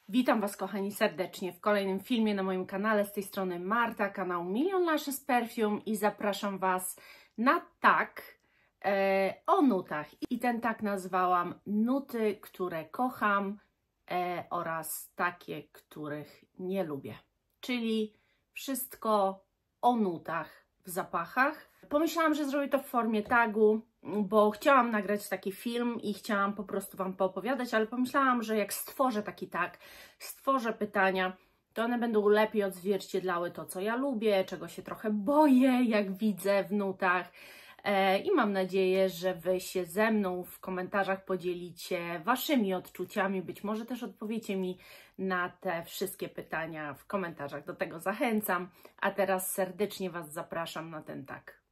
Witam Was, kochani, serdecznie w kolejnym filmie na moim kanale. Z tej strony Marta, kanał Million Lashes Perfume i zapraszam Was na tag o nutach. I ten tag nazwałam nuty, które kocham oraz takie, których nie lubię. Czyli wszystko o nutach w zapachach. Pomyślałam, że zrobię to w formie tagu, bo chciałam nagrać taki film i chciałam po prostu Wam poopowiadać, ale pomyślałam, że jak stworzę taki tag, stworzę pytania, to one będą lepiej odzwierciedlały to, co ja lubię, czego się trochę boję, jak widzę w nutach. I mam nadzieję, że Wy się ze mną w komentarzach podzielicie Waszymi odczuciami, być może też odpowiecie mi na te wszystkie pytania w komentarzach. Do tego zachęcam, a teraz serdecznie Was zapraszam na ten tag.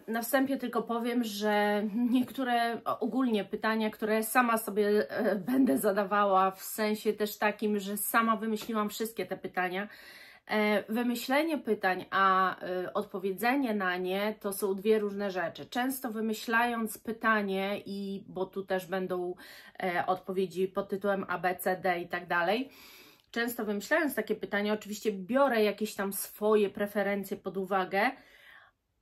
Na wstępie tylko powiem, że niektóre ogólnie pytania, które sama sobie będę zadawała, w sensie też takim, że sama wymyśliłam wszystkie te pytania. Wymyślenie pytań, a odpowiedzenie na nie to są dwie różne rzeczy. Często wymyślając pytanie, bo tu też będą odpowiedzi pod tytułem A, B, C, D i tak dalej, często wymyślając takie pytania, oczywiście biorę jakieś tam swoje preferencje pod uwagę,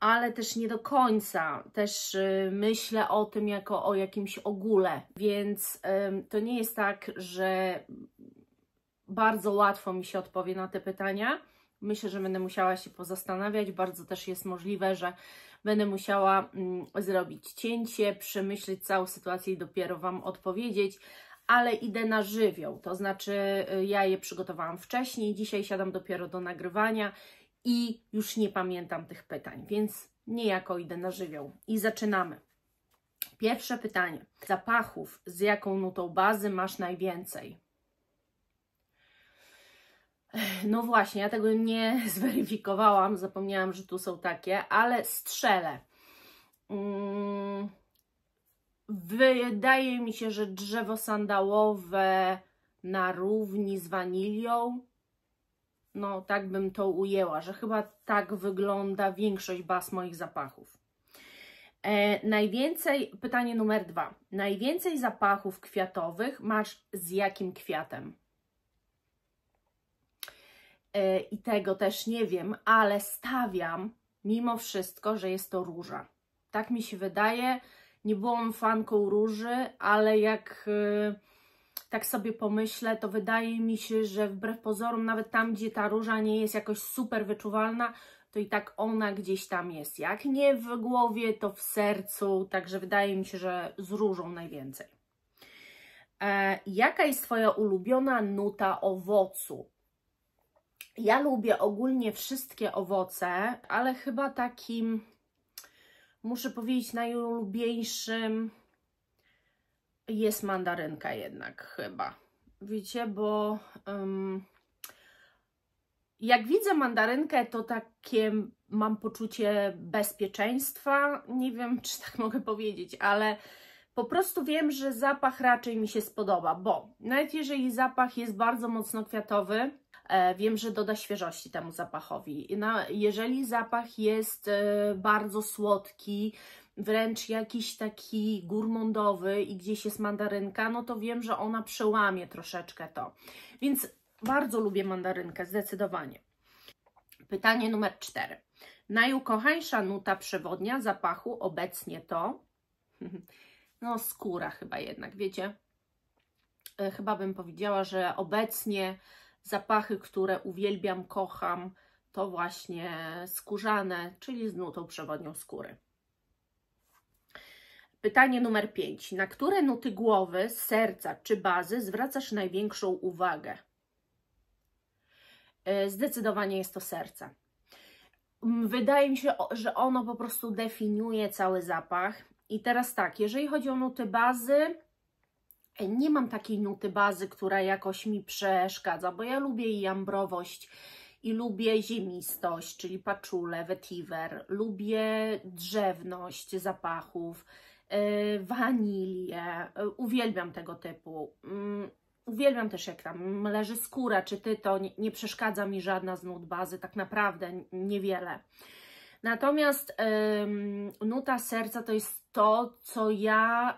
ale też nie do końca. Też myślę o tym jako o jakimś ogóle, więc to nie jest tak, że bardzo łatwo mi się odpowie na te pytania. Myślę, że będę musiała się pozastanawiać. Bardzo też jest możliwe, że będę musiała zrobić cięcie, przemyśleć całą sytuację i dopiero Wam odpowiedzieć, ale idę na żywioł. To znaczy ja je przygotowałam wcześniej, dzisiaj siadam dopiero do nagrywania i już nie pamiętam tych pytań, więc niejako idę na żywioł. I zaczynamy. Pierwsze pytanie. Zapachów, z jaką nutą bazy masz najwięcej? No właśnie, ja tego nie zweryfikowałam, zapomniałam, że tu są takie, ale strzelę. Wydaje mi się, że drzewo sandałowe na równi z wanilią. No, tak bym to ujęła, że chyba tak wygląda większość baz moich zapachów. Pytanie numer 2. Najwięcej zapachów kwiatowych masz z jakim kwiatem? I tego też nie wiem, ale stawiam mimo wszystko, że jest to róża. Tak mi się wydaje. Nie byłam fanką róży, ale jak tak sobie pomyślę, to wydaje mi się, że wbrew pozorom, nawet tam, gdzie ta róża nie jest jakoś super wyczuwalna, to i tak ona gdzieś tam jest. Jak nie w głowie, to w sercu, także wydaje mi się, że z różą najwięcej. Jaka jest Twoja ulubiona nuta owocu? Ja lubię ogólnie wszystkie owoce, ale chyba takim, muszę powiedzieć, najulubieńszym jest mandarynka jednak chyba. Wiecie, bo jak widzę mandarynkę, to takie mam poczucie bezpieczeństwa. Nie wiem, czy tak mogę powiedzieć, ale po prostu wiem, że zapach raczej mi się spodoba, bo nawet jeżeli zapach jest bardzo mocno kwiatowy, wiem, że doda świeżości temu zapachowi. Jeżeli zapach jest bardzo słodki, wręcz jakiś taki gourmandowy i gdzieś jest mandarynka, no to wiem, że ona przełamie troszeczkę to. Więc bardzo lubię mandarynkę, zdecydowanie. Pytanie numer 4. Najukochańsza nuta przewodnia zapachu obecnie to? No skóra chyba jednak, wiecie? Chyba bym powiedziała, że obecnie zapachy, które uwielbiam, kocham, to właśnie skórzane, czyli z nutą przewodnią skóry. Pytanie numer 5. Na które nuty głowy, serca czy bazy zwracasz największą uwagę? Zdecydowanie jest to serce. Wydaje mi się, że ono po prostu definiuje cały zapach. I teraz tak, jeżeli chodzi o nuty bazy, nie mam takiej nuty bazy, która jakoś mi przeszkadza, bo ja lubię i ambrowość, i lubię ziemistość, czyli patchouli, vetiver, lubię drzewność zapachów, wanilię, uwielbiam tego typu. Uwielbiam też, jak tam leży skóra czy tytoń, nie przeszkadza mi żadna z nut bazy, tak naprawdę niewiele. Natomiast nuta serca to jest to, co ja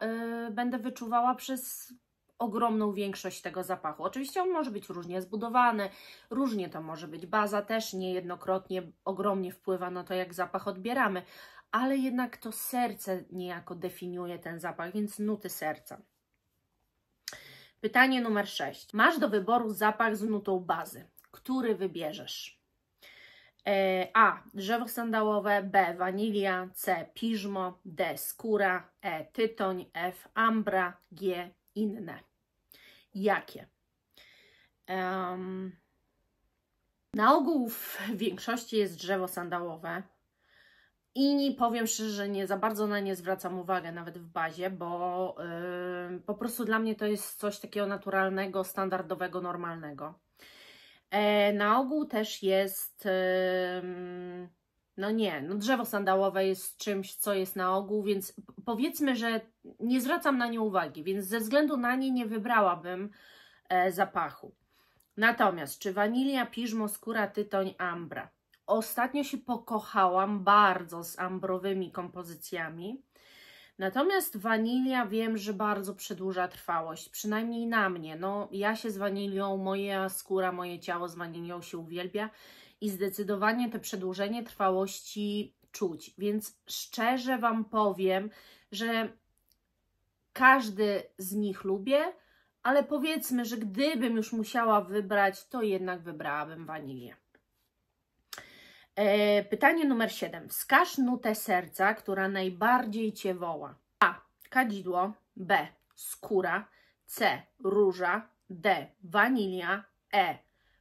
będę wyczuwała przez ogromną większość tego zapachu. Oczywiście on może być różnie zbudowany, różnie to może być. Baza też niejednokrotnie ogromnie wpływa na to, jak zapach odbieramy, ale jednak to serce niejako definiuje ten zapach, więc nuty serca. Pytanie numer 6. Masz do wyboru zapach z nutą bazy. Który wybierzesz? A. Drzewo sandałowe, B. Wanilia, C. Piżmo, D. Skóra, E. Tytoń, F. Ambra, G. Inne. Jakie? Na ogół w większości jest drzewo sandałowe i powiem szczerze, że nie za bardzo na nie zwracam uwagę nawet w bazie, bo po prostu dla mnie to jest coś takiego naturalnego, standardowego, normalnego. Na ogół też jest, drzewo sandałowe jest czymś, co jest na ogół, więc powiedzmy, że nie zwracam na nie uwagi, więc ze względu na nie nie wybrałabym zapachu. Natomiast czy wanilia, piżmo, skóra, tytoń, ambra? Ostatnio się pokochałam bardzo z ambrowymi kompozycjami. Natomiast wanilia wiem, że bardzo przedłuża trwałość, przynajmniej na mnie. No, ja się z wanilią, moja skóra, moje ciało z wanilią się uwielbia i zdecydowanie to przedłużenie trwałości czuć. Więc szczerze Wam powiem, że każdy z nich lubię, ale powiedzmy, że gdybym już musiała wybrać, to jednak wybrałabym wanilię. Pytanie numer 7. Wskaż nutę serca, która najbardziej Cię woła. A. Kadzidło, B. Skóra, C. Róża, D. Wanilia, E.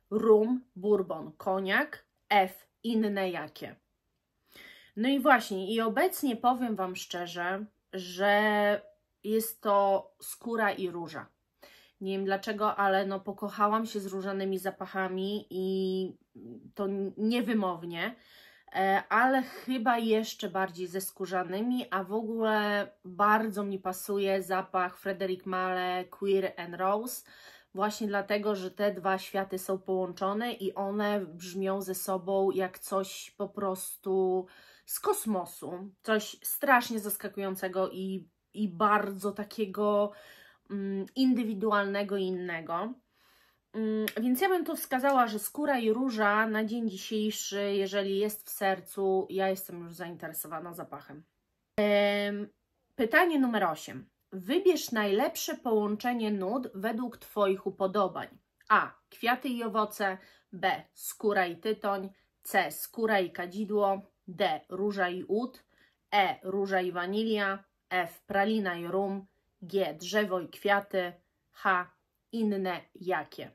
Rum, bourbon, koniak, F. Inne jakie? No i właśnie, i obecnie powiem Wam szczerze, że jest to skóra i róża. Nie wiem dlaczego, ale no pokochałam się z różanymi zapachami i to niewymownie, ale chyba jeszcze bardziej ze skórzanymi, a w ogóle bardzo mi pasuje zapach Frédéric Malle Queer and Rose, właśnie dlatego, że te dwa światy są połączone i one brzmią ze sobą jak coś po prostu z kosmosu, coś strasznie zaskakującego i bardzo takiego indywidualnego i innego. Więc ja bym tu wskazała, że skóra i róża na dzień dzisiejszy, jeżeli jest w sercu, ja jestem już zainteresowana zapachem. Pytanie numer 8. Wybierz najlepsze połączenie nut według Twoich upodobań. A. Kwiaty i owoce, B. Skóra i tytoń, C. Skóra i kadzidło, D. Róża i ud, E. Róża i wanilia, F. Pralina i rum, G. Drzewo i kwiaty, H. Inne jakie?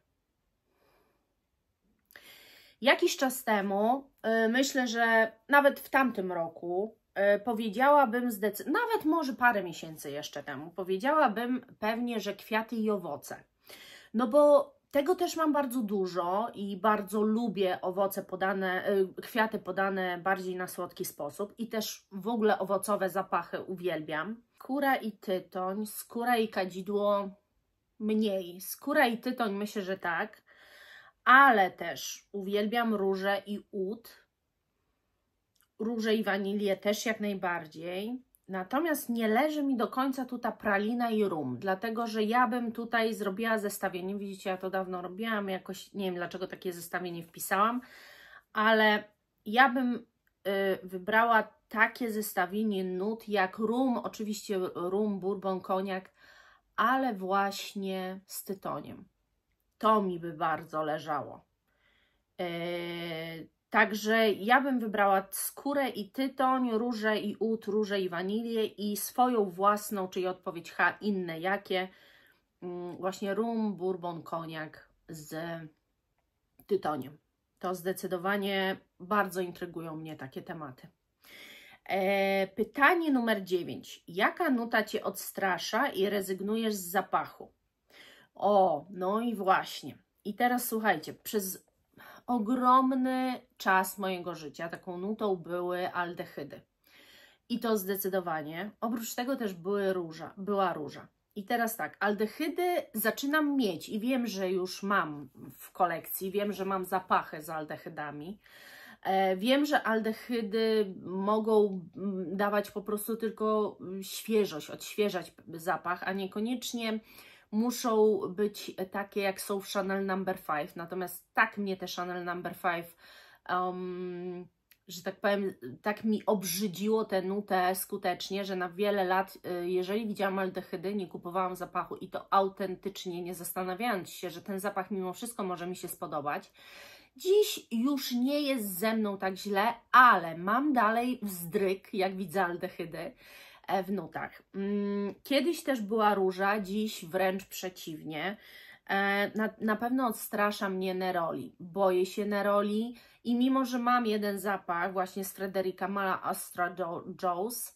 Jakiś czas temu, myślę, że nawet w tamtym roku, powiedziałabym, nawet może parę miesięcy jeszcze temu, powiedziałabym pewnie, że kwiaty i owoce. No bo tego też mam bardzo dużo i bardzo lubię kwiaty podane bardziej na słodki sposób i też w ogóle owocowe zapachy uwielbiam. Skóra i tytoń, skóra i kadzidło mniej. Skóra i tytoń myślę, że tak, ale też uwielbiam różę i ud. Różę i wanilię też jak najbardziej. Natomiast nie leży mi do końca tutaj pralina i rum, dlatego że ja bym tutaj zrobiła zestawienie. Widzicie, ja to dawno robiłam, jakoś nie wiem dlaczego takie zestawienie wpisałam, ale ja bym wybrała takie zestawienie nut jak rum, oczywiście rum, bourbon, koniak, ale właśnie z tytoniem. To mi by bardzo leżało. Także ja bym wybrała skórę i tytoń, różę i ud, różę i wanilię i swoją własną, czyli odpowiedź H, inne jakie, właśnie rum, bourbon, koniak z tytoniem. To zdecydowanie bardzo intrygują mnie takie tematy. Pytanie numer 9. Jaka nuta Cię odstrasza i rezygnujesz z zapachu? O, no i właśnie. I teraz słuchajcie, przez ogromny czas mojego życia taką nutą były aldehydy. I to zdecydowanie. Oprócz tego też była róża. I teraz tak, aldehydy zaczynam mieć i wiem, że już mam w kolekcji, wiem, że mam zapachy z aldehydami. Wiem, że aldehydy mogą dawać po prostu tylko świeżość, odświeżać zapach, a niekoniecznie muszą być takie, jak są w Chanel No. 5. Natomiast tak mnie te Chanel No. 5, że tak powiem, tak mi obrzydziło tę nutę skutecznie, że na wiele lat, jeżeli widziałam aldehydy, nie kupowałam zapachu i to autentycznie, nie zastanawiając się, że ten zapach mimo wszystko może mi się spodobać. Dziś już nie jest ze mną tak źle, ale mam dalej wzdryk, jak widzę aldehydy w nutach. Kiedyś też była róża, dziś wręcz przeciwnie. Na pewno odstrasza mnie neroli. Boję się neroli i mimo, że mam jeden zapach właśnie z Frederica Mala Astra Joe's,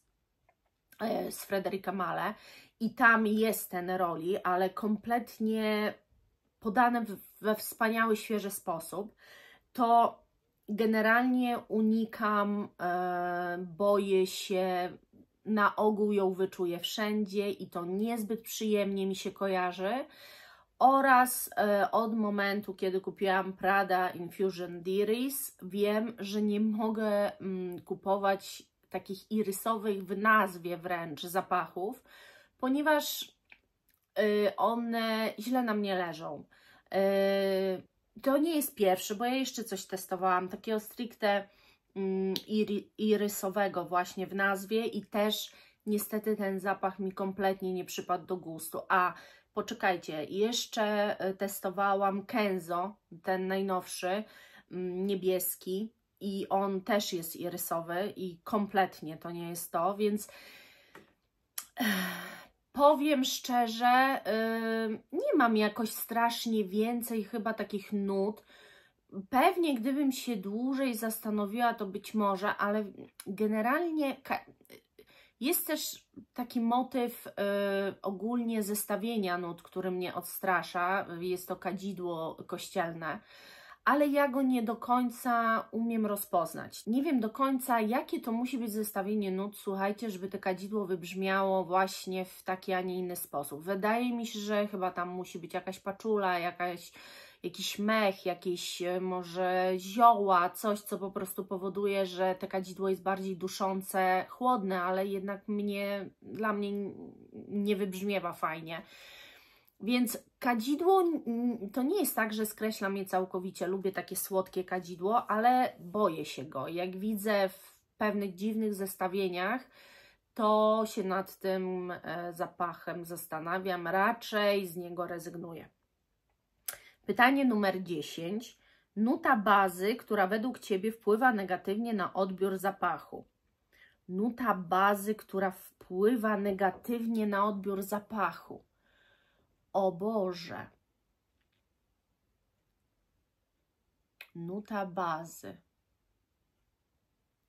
z Frederica Male i tam jest ten neroli, ale kompletnie podane we wspaniały, świeży sposób, to generalnie unikam, boję się, na ogół ją wyczuję wszędzie i to niezbyt przyjemnie mi się kojarzy. Oraz od momentu, kiedy kupiłam Prada Infusion d'Iris, wiem, że nie mogę kupować takich irysowych w nazwie wręcz zapachów, ponieważ one źle na mnie leżą. To nie jest pierwszy, bo ja jeszcze coś testowałam, takiego stricte irysowego właśnie w nazwie i też niestety ten zapach mi kompletnie nie przypadł do gustu. A poczekajcie, jeszcze testowałam Kenzo, ten najnowszy, niebieski i on też jest irysowy i kompletnie to nie jest to, więc powiem szczerze, nie mam jakoś strasznie więcej chyba takich nut. Pewnie gdybym się dłużej zastanowiła, to być może, ale generalnie jest też taki motyw ogólnie zestawienia nut, który mnie odstrasza. Jest to kadzidło kościelne, ale ja go nie do końca umiem rozpoznać. Nie wiem do końca, jakie to musi być zestawienie nut, słuchajcie, żeby to kadzidło wybrzmiało właśnie w taki, a nie inny sposób. Wydaje mi się, że chyba tam musi być jakaś paczula, jakiś mech, jakieś może zioła, coś, co po prostu powoduje, że to kadzidło jest bardziej duszące, chłodne, ale jednak dla mnie nie wybrzmiewa fajnie. Więc kadzidło to nie jest tak, że skreślam je całkowicie. Lubię takie słodkie kadzidło, ale boję się go. Jak widzę w pewnych dziwnych zestawieniach, to się nad tym zapachem zastanawiam. Raczej z niego rezygnuję. Pytanie numer 10. Nuta bazy, która według Ciebie wpływa negatywnie na odbiór zapachu. Nuta bazy, która wpływa negatywnie na odbiór zapachu. O Boże. Nuta bazy.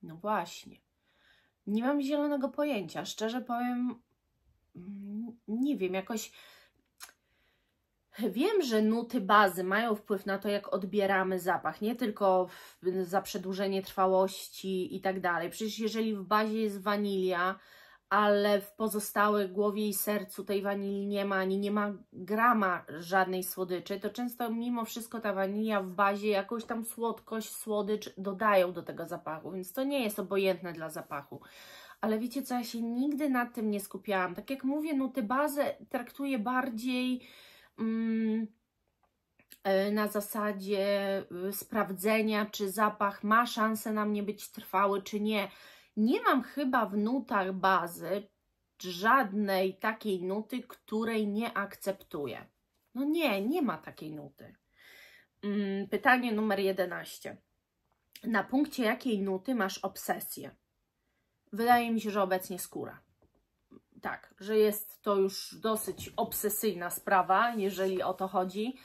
No właśnie. Nie mam zielonego pojęcia. Szczerze powiem, nie wiem, jakoś wiem, że nuty bazy mają wpływ na to, jak odbieramy zapach, nie tylko za przedłużenie trwałości i tak dalej. Przecież jeżeli w bazie jest wanilia, ale w pozostałej głowie i sercu tej wanilii nie ma, ani nie ma grama żadnej słodyczy, to często mimo wszystko ta wanilia w bazie jakąś tam słodkość, słodycz dodają do tego zapachu, więc to nie jest obojętne dla zapachu. Ale wiecie co, ja się nigdy nad tym nie skupiałam. Tak jak mówię, nuty bazę traktuję bardziej na zasadzie sprawdzenia, czy zapach ma szansę na mnie być trwały, czy nie. Nie mam chyba w nutach bazy żadnej takiej nuty, której nie akceptuję. No nie ma takiej nuty. Pytanie numer 11. Na punkcie jakiej nuty masz obsesję? Wydaje mi się, że obecnie skóra. Tak, że jest to już dosyć obsesyjna sprawa, jeżeli o to chodzi.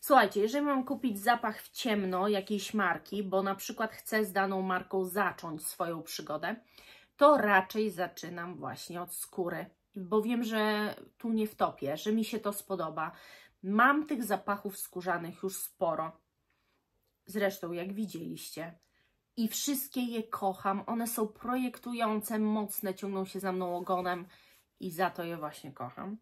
Słuchajcie, jeżeli mam kupić zapach w ciemno jakiejś marki, bo na przykład chcę z daną marką zacząć swoją przygodę, to raczej zaczynam właśnie od skóry, bo wiem, że tu nie wtopię, że mi się to spodoba. Mam tych zapachów skórzanych już sporo. Zresztą, jak widzieliście. I wszystkie je kocham. One są projektujące, mocne, ciągną się za mną ogonem i za to je właśnie kocham.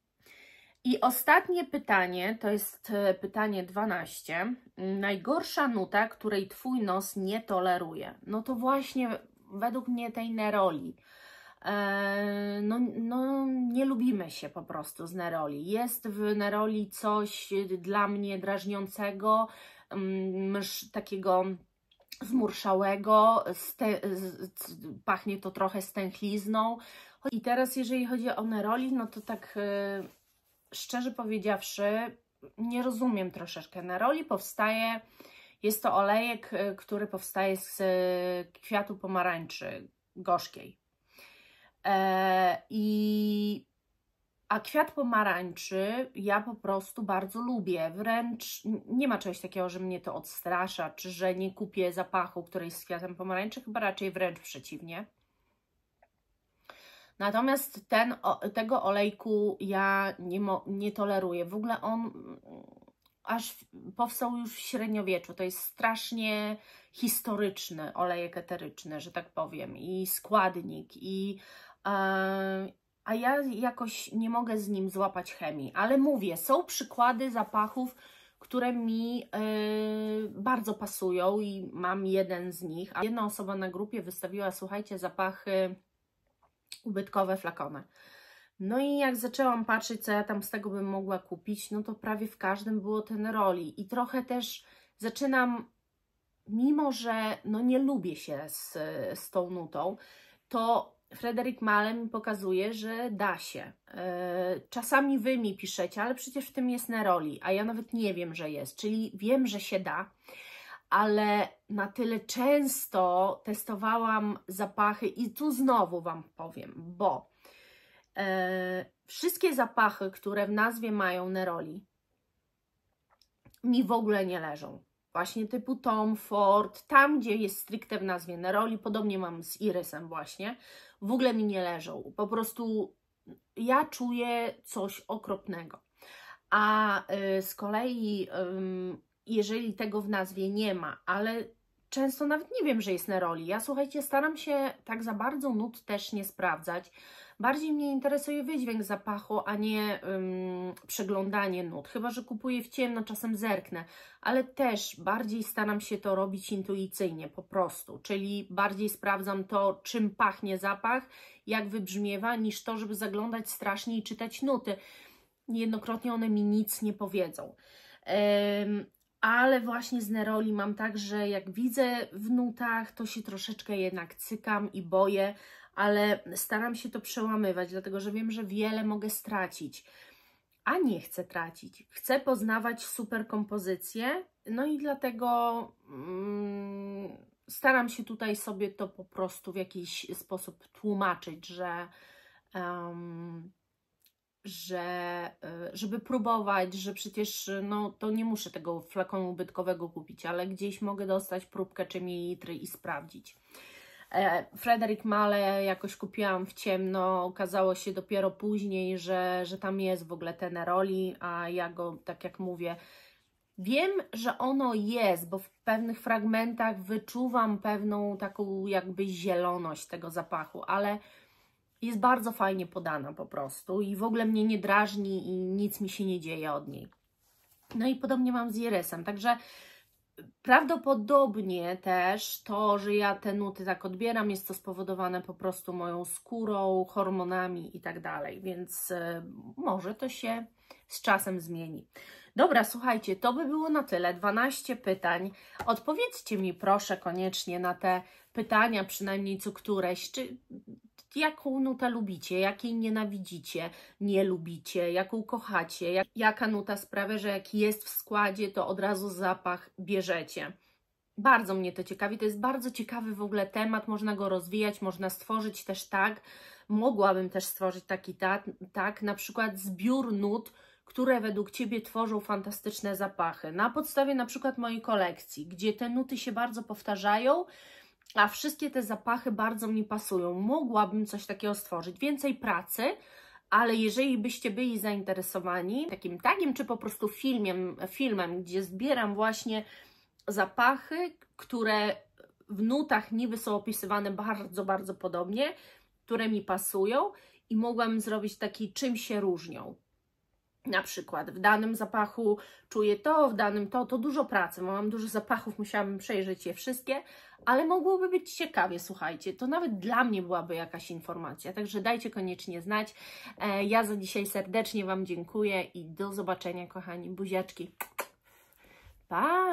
I ostatnie pytanie, to jest pytanie 12. Najgorsza nuta, której Twój nos nie toleruje. No to właśnie według mnie tej neroli. No, nie lubimy się po prostu z neroli. Jest w neroli coś dla mnie drażniącego, takiego zmurszałego, pachnie to trochę stęchlizną. I teraz jeżeli chodzi o neroli, no to tak szczerze powiedziawszy, nie rozumiem troszeczkę. Neroli powstaje, jest to olejek, który powstaje z kwiatu pomarańczy gorzkiej. A kwiat pomarańczy ja po prostu bardzo lubię, wręcz nie ma czegoś takiego, że mnie to odstrasza, czy że nie kupię zapachu, który jest z kwiatem pomarańczy, chyba raczej wręcz przeciwnie. Natomiast tego olejku ja nie toleruję. W ogóle on aż powstał już w średniowieczu. To jest strasznie historyczny olejek eteryczny, że tak powiem, i składnik, a ja jakoś nie mogę z nim złapać chemii. Ale mówię, są przykłady zapachów, które mi bardzo pasują i mam jeden z nich. A jedna osoba na grupie wystawiła, słuchajcie, zapachy ubytkowe flakony. No i jak zaczęłam patrzeć, co ja tam z tego bym mogła kupić, no to prawie w każdym było ten neroli. I trochę też zaczynam, mimo że no nie lubię się z tą nutą, to Frederic Malle mi pokazuje, że da się. Czasami Wy mi piszecie, ale przecież w tym jest neroli, a ja nawet nie wiem, że jest. Czyli wiem, że się da, ale na tyle często testowałam zapachy i tu znowu Wam powiem, bo wszystkie zapachy, które w nazwie mają neroli, mi w ogóle nie leżą. Właśnie typu Tom Ford, tam gdzie jest stricte w nazwie neroli, podobnie mam z irysem właśnie, w ogóle mi nie leżą. Po prostu ja czuję coś okropnego. A z kolei jeżeli tego w nazwie nie ma, ale często nawet nie wiem, że jest neroli. Ja, słuchajcie, staram się tak za bardzo nut też nie sprawdzać. Bardziej mnie interesuje wydźwięk zapachu, a nie przeglądanie nut. Chyba że kupuję w ciemno, czasem zerknę, ale też bardziej staram się to robić intuicyjnie po prostu. Czyli bardziej sprawdzam to, czym pachnie zapach, jak wybrzmiewa, niż to, żeby zaglądać strasznie i czytać nuty. Niejednokrotnie one mi nic nie powiedzą. Ale właśnie z neroli mam tak, że jak widzę w nutach, to się troszeczkę jednak cykam i boję, ale staram się to przełamywać, dlatego że wiem, że wiele mogę stracić, a nie chcę tracić. Chcę poznawać super kompozycje, no i dlatego staram się tutaj sobie to po prostu w jakiś sposób tłumaczyć, żeby próbować, że przecież no, to nie muszę tego flakonu ubytkowego kupić, ale gdzieś mogę dostać próbkę czy mililitry i sprawdzić. Frederic Malle jakoś kupiłam w ciemno, okazało się dopiero później, że tam jest w ogóle ten neroli, a ja go, tak jak mówię, wiem, że ono jest, bo w pewnych fragmentach wyczuwam pewną taką jakby zieloność tego zapachu, ale jest bardzo fajnie podana po prostu i w ogóle mnie nie drażni i nic mi się nie dzieje od niej. No i podobnie mam z irysem, także prawdopodobnie też to, że ja te nuty tak odbieram, jest to spowodowane po prostu moją skórą, hormonami i tak dalej, więc może to się z czasem zmieni. Dobra, słuchajcie, to by było na tyle. 12 pytań. Odpowiedzcie mi proszę koniecznie na te pytania, przynajmniej co któreś, czy jaką nutę lubicie, jakiej nienawidzicie, nie lubicie, jaką kochacie, jaka nuta sprawia, że jak jest w składzie, to od razu zapach bierzecie. Bardzo mnie to ciekawi, to jest bardzo ciekawy w ogóle temat, można go rozwijać, można stworzyć też tak, mogłabym też stworzyć taki tak, na przykład zbiór nut, które według Ciebie tworzą fantastyczne zapachy, na podstawie na przykład mojej kolekcji, gdzie te nuty się bardzo powtarzają, a wszystkie te zapachy bardzo mi pasują. Mogłabym coś takiego stworzyć, więcej pracy, ale jeżeli byście byli zainteresowani takim tagiem, czy po prostu filmem, gdzie zbieram właśnie zapachy, które w nutach niby są opisywane bardzo, bardzo podobnie, które mi pasują i mogłabym zrobić taki, czym się różnią. Na przykład w danym zapachu czuję to, w danym to dużo pracy, bo mam dużo zapachów, musiałabym przejrzeć je wszystkie, ale mogłoby być ciekawie, słuchajcie, to nawet dla mnie byłaby jakaś informacja, także dajcie koniecznie znać. Ja za dzisiaj serdecznie Wam dziękuję i do zobaczenia, kochani, buziaczki. Pa!